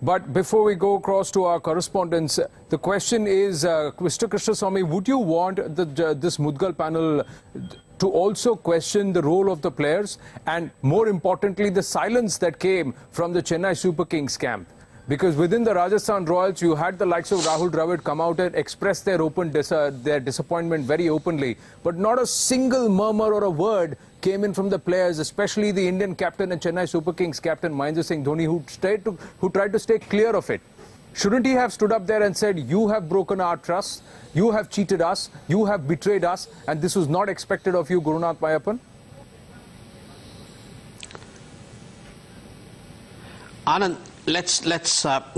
But before we go across to our correspondents, the question is, Mr. Krishnaswamy, would you want this Mudgal panel to also question the role of the players and, more importantly, the silence that came from the Chennai Super Kings camp? Because within the Rajasthan Royals, you had the likes of Rahul Dravid come out and express their their disappointment very openly. But not a single murmur or a word came in from the players, especially the Indian captain and Chennai Super Kings captain Mahendra Singh Dhoni, who tried to stay clear of it. Shouldn't he have stood up there and said, you have broken our trust, you have cheated us, you have betrayed us, and this was not expected of you, Gurunath Mayappan? Anand, let's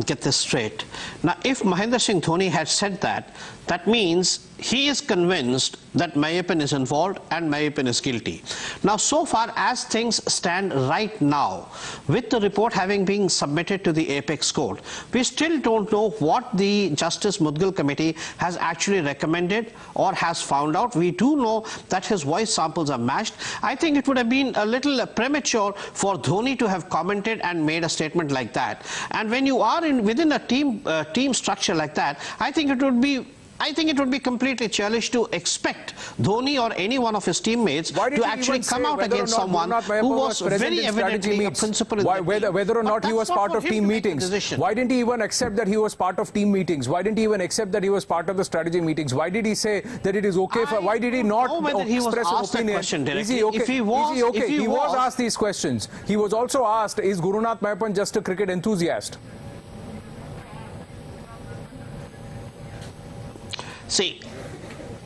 get this straight. Now, if Mahendra Singh Dhoni had said that, that means he is convinced that Mayappan is involved and Mayappan is guilty. Now, so far as things stand right now, with the report having been submitted to the Apex Court, we still don't know what the Justice Mudgal Committee has actually recommended or has found out. We do know that his voice samples are matched. I think it would have been a little premature for Dhoni to have commented and made a statement like that. And when you are within a team structure like that, I think it would be completely childish to expect Dhoni or any one of his teammates to actually come out against someone who was very evidently a principal. Whether or not he was part of team meetings. Why didn't he even accept that he was part of team meetings? Why didn't he even accept that he was part of the strategy meetings? Why did he say that it is okay for? Why did he not express an opinion? Is he okay? He was asked these questions. He was also asked, is Gurunath Mayappan just a cricket enthusiast? See,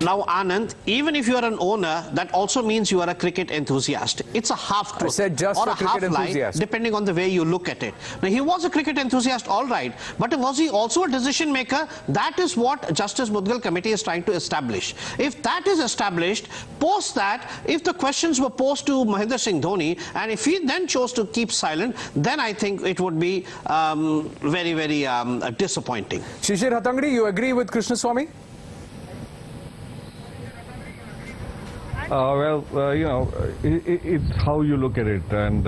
now Anand, even if you are an owner, that also means you are a cricket enthusiast. It's a half truth or a half lie, depending on the way you look at it. Now, he was a cricket enthusiast, all right, but was he also a decision maker? That is what Justice Mudgal Committee is trying to establish. If that is established, post that, if the questions were posed to Mahendra Singh Dhoni, and if he then chose to keep silent, then I think it would be very, very disappointing. Shishir Hatangdi, you agree with Krishnaswamy? You know, it's how you look at it, and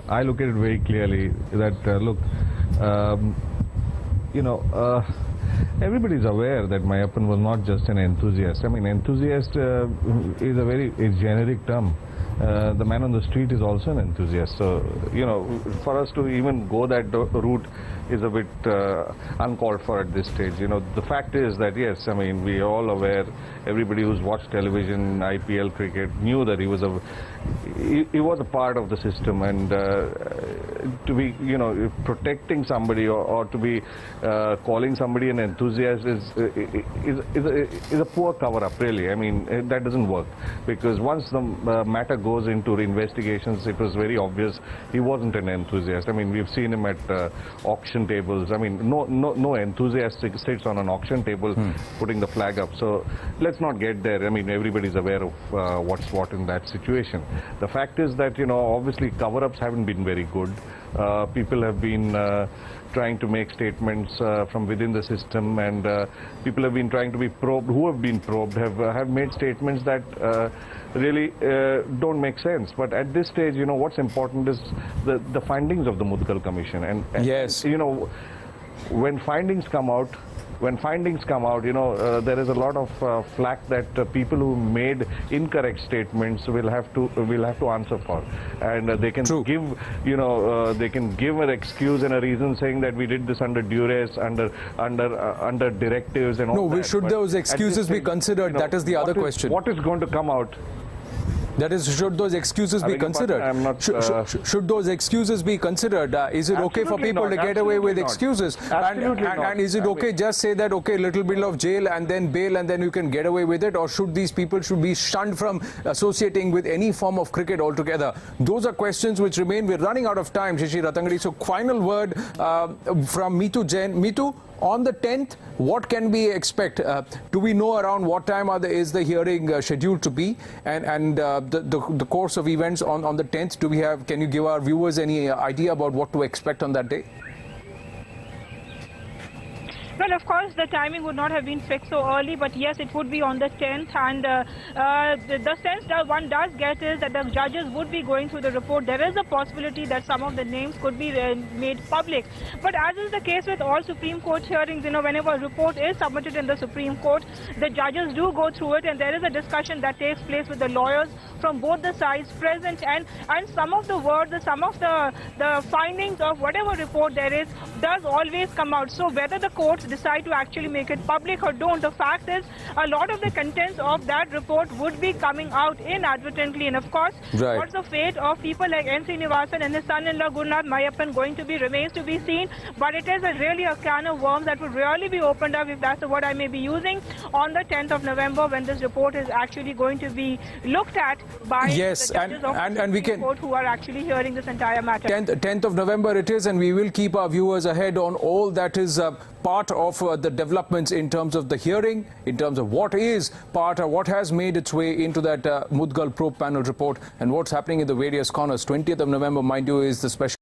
I look at it very clearly that, look, you know, everybody's aware that Mayappan was not just an enthusiast. I mean, enthusiast is a very generic term. The man on the street is also an enthusiast. So, you know, for us to even go that route is a bit uncalled for at this stage. You know, the fact is that, yes, I mean, we are all aware, everybody who's watched television, IPL cricket, knew that he was a part of the system, and to be, you know, protecting somebody or to be calling somebody an enthusiast is a poor cover-up, really. I mean, that doesn't work, because once the matter goes into investigations, it was very obvious he wasn't an enthusiast. I mean, we've seen him at auction tables. I mean, no enthusiast sits on an auction table putting the flag up. So let's not get there. I mean, everybody's aware of what's what in that situation. The fact is that, you know, obviously cover-ups haven't been very good. People have been trying to make statements from within the system, and people have been trying to be probed, who have been probed, have made statements that really don't make sense. But at this stage, you know, what's important is the findings of the Mudgal Commission. And yes, you know, when findings come out, you know, there is a lot of flack that people who made incorrect statements will have to answer for, and they can give, you know, they can give an excuse and a reason saying that we did this under duress, under directives and all that. No, should those excuses be considered? You know, that is the other question. What is going to come out? That is, should those excuses be considered? Should those excuses be considered? Is it okay for people to get away with excuses? And is it okay just say that, okay, little bit of jail and then bail and then you can get away with it? Or should these people be shunned from associating with any form of cricket altogether? Those are questions which remain. We're running out of time, Shishir Ratangadi. So final word from Meetu Jain. Meetu, on the 10th, what can we expect? Do we know around what time is the hearing scheduled to be? And the course of events on the 10th, do we have? Can you give our viewers any idea about what to expect on that day? Well, of course, the timing would not have been fixed so early, but yes, it would be on the 10th. And the sense that one does get is that the judges would be going through the report. There is a possibility that some of the names could be made public. But as is the case with all Supreme Court hearings, whenever a report is submitted in the Supreme Court, the judges do go through it, and there is a discussion that takes place with the lawyers from both the sides present, and some of the words, some of the findings of whatever report there is does always come out. So whether the courts decide to actually make it public or don't, the fact is a lot of the contents of that report would be coming out inadvertently. And of course, right. What's the fate of people like N. Srinivasan and his son-in-law Gurnath Mayappan going to be remains to be seen. But it is really a can of worms that would really be opened up, if that's the word I may be using, on the 10th of November when this report is actually going to be looked at by the judges of the Supreme Court who are actually hearing this entire matter. 10th of November it is, and we will keep our viewers ahead on all that is part of the developments in terms of the hearing, in terms of what is part of what has made its way into that Mudgal probe panel report and what's happening in the various corners. 20th of November, mind you, is the special